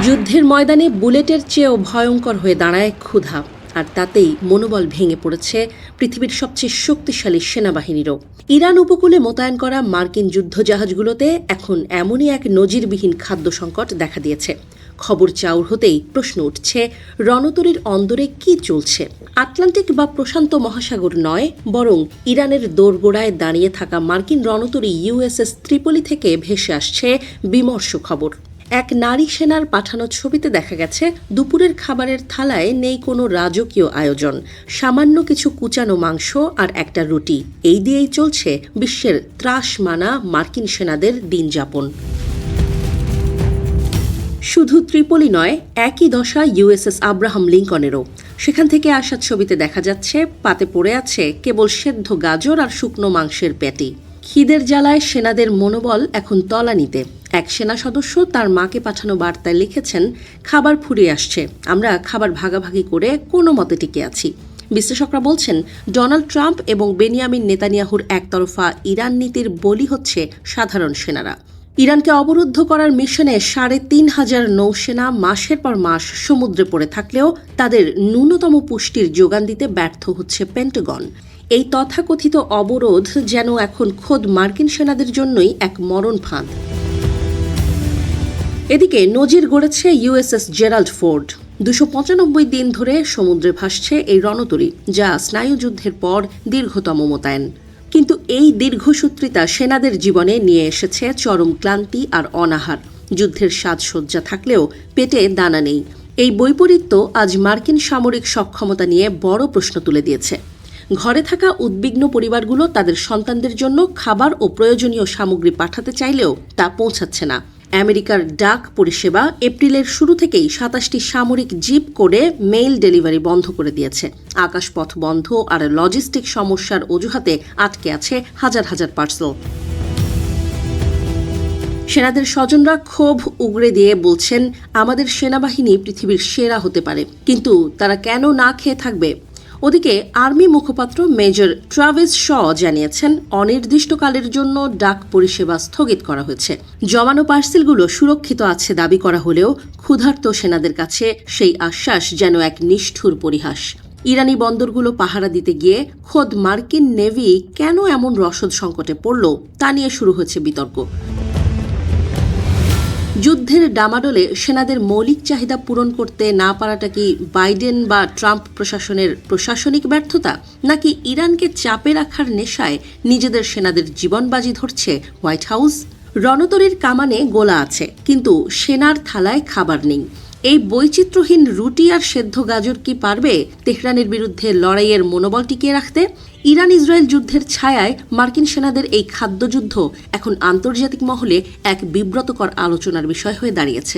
যুদ্ধের ময়দানে বুলেটের চেয়েও ভয়ঙ্কর হয়ে দাঁড়ায় ক্ষুধা, আর তাতেই মনোবল ভেঙে পড়েছে পৃথিবীর সবচেয়ে শক্তিশালী সেনাবাহিনীরও। ইরান উপকূলে মোতায়েন করা মার্কিন যুদ্ধজাহাজগুলোতে এখন এমনই এক নজিরবিহীন খাদ্য সংকট দেখা দিয়েছে। খবর চাউর হতেই প্রশ্ন উঠছে, রণতরীর অন্দরে কি চলছে? আটলান্টিক বা প্রশান্ত মহাসাগর নয়, বরং ইরানের দোরগোড়ায় দাঁড়িয়ে থাকা মার্কিন রণতরী ইউএসএস ত্রিপলি থেকে ভেসে আসছে বিমর্ষ খবর। এক নারী সেনার পাঠানো ছবিতে দেখা গেছে দুপুরের খাবারের থালায় নেই কোনো রাজকীয় আয়োজন, সামান্য কিছু কুচানো মাংস আর একটা রুটি। এই দিয়েই চলছে বিশ্বের ত্রাসমানা মার্কিন সেনাদের দিনযাপন। শুধু ত্রিপলি নয়, একই দশা ইউএসএস আব্রাহাম লিঙ্কনেরও। সেখান থেকে আসা ছবিতে দেখা যাচ্ছে পাতে পড়ে আছে কেবল সেদ্ধ গাজর আর শুকনো মাংসের প্যাটি। খিদের জ্বালায় সেনাদের মনোবল এখন তলানিতে। এক সেনা সদস্য তার মাকে পাঠানো বার্তায় লিখেছেন, খাবার ফুরিয়ে আসছে, আমরা খাবার ভাগাভাগি করে কোনো মতে টিকে আছি। বিশ্লেষকরা বলছেন, ডোনাল্ড ট্রাম্প এবং বেনিয়ামিন নেতানিয়াহুর একতরফা ইরান নীতির বলি হচ্ছে সাধারণ সেনারা। ইরানকে অবরুদ্ধ করার মিশনে ৩,৫০০ নৌসেনা মাসের পর মাস সমুদ্রে পড়ে থাকলেও তাদের ন্যূনতম পুষ্টির যোগান দিতে ব্যর্থ হচ্ছে পেন্টাগন। এই তথাকথিত অবরোধ যেন এখন খোদ মার্কিন সেনাদের জন্যই এক মরণ ফাঁদ। এদিকে নজির গড়েছে ইউএসএস জেরাল্ড ফোর্ড। ২৯৫ দিন ধরে সমুদ্রে ভাসছে এই রণতরী, যা স্নায়ুযুদ্ধের পর দীর্ঘতম মোতায়েন। কিন্তু এই দীর্ঘসূত্রিতা সেনাদের জীবনে নিয়ে এসেছে চরম ক্লান্তি আর অনাহার। যুদ্ধের সাজসজ্জা থাকলেও পেটে দানা নেই। এই বৈপরীত্য আজ মার্কিন সামরিক সক্ষমতা নিয়ে বড় প্রশ্ন তুলে দিয়েছে। ঘরে থাকা উদ্বিগ্ন পরিবারগুলো তাদের সন্তানদের জন্য খাবার ও প্রয়োজনীয় সামগ্রী পাঠাতে চাইলেও তা পৌঁছাচ্ছে না। আমেরিকার ডাক পরিষেবা এপ্রিলের শুরু থেকেই ২৭টি সামরিক জিপ করে মেইল ডেলিভারি বন্ধ করে দিয়েছে। আকাশপথ বন্ধ আর লজিস্টিক সমস্যার অজুহাতে আটকে আছে হাজার হাজার পার্সেল। সেনাদের স্বজনরা ক্ষোভ উগরে দিয়ে বলছেন, আমাদের সেনাবাহিনী পৃথিবীর সেরা হতে পারে, কিন্তু তারা কেন না খেয়ে থাকবে? ওদিকে আর্মি মুখপাত্র মেজর ট্রাভিস শ জানিয়েছেন, অনির্দিষ্টকালের জন্য ডাক পরিষেবা স্থগিত করা হয়েছে। জমানো পার্সেলগুলো সুরক্ষিত আছে দাবি করা হলেও ক্ষুধার্ত সেনাদের কাছে সেই আশ্বাস যেন এক নিষ্ঠুর পরিহাস। ইরানি বন্দরগুলো পাহারা দিতে গিয়ে খোদ মার্কিন নেভি কেন এমন রসদ সংকটে পড়ল তা নিয়ে শুরু হয়েছে বিতর্ক। যুদ্ধের ডামাডোলে সেনাদের মৌলিক চাহিদা পূরণ করতে না পারাটা কি বাইডেন বা ট্রাম্প প্রশাসনের প্রশাসনিক ব্যর্থতা, নাকি ইরানকে চাপে রাখার নেশায় নিজেদের সেনাদের জীবন বাজি ধরছে হোয়াইট হাউস? রণতরীর কামানে গোলা আছে, কিন্তু সেনার থালায় খাবার নেই। এই বৈচিত্র্যহীন রুটি আর সেদ্ধ গাজর কি পারবে তেহরানের বিরুদ্ধে লড়াইয়ের মনোবল টিকিয়ে রাখতে? ইরান ইসরায়েল যুদ্ধের ছায়ায় মার্কিন সেনাদের এই খাদ্যযুদ্ধ এখন আন্তর্জাতিক মহলে এক বিব্রতকর আলোচনার বিষয় হয়ে দাঁড়িয়েছে।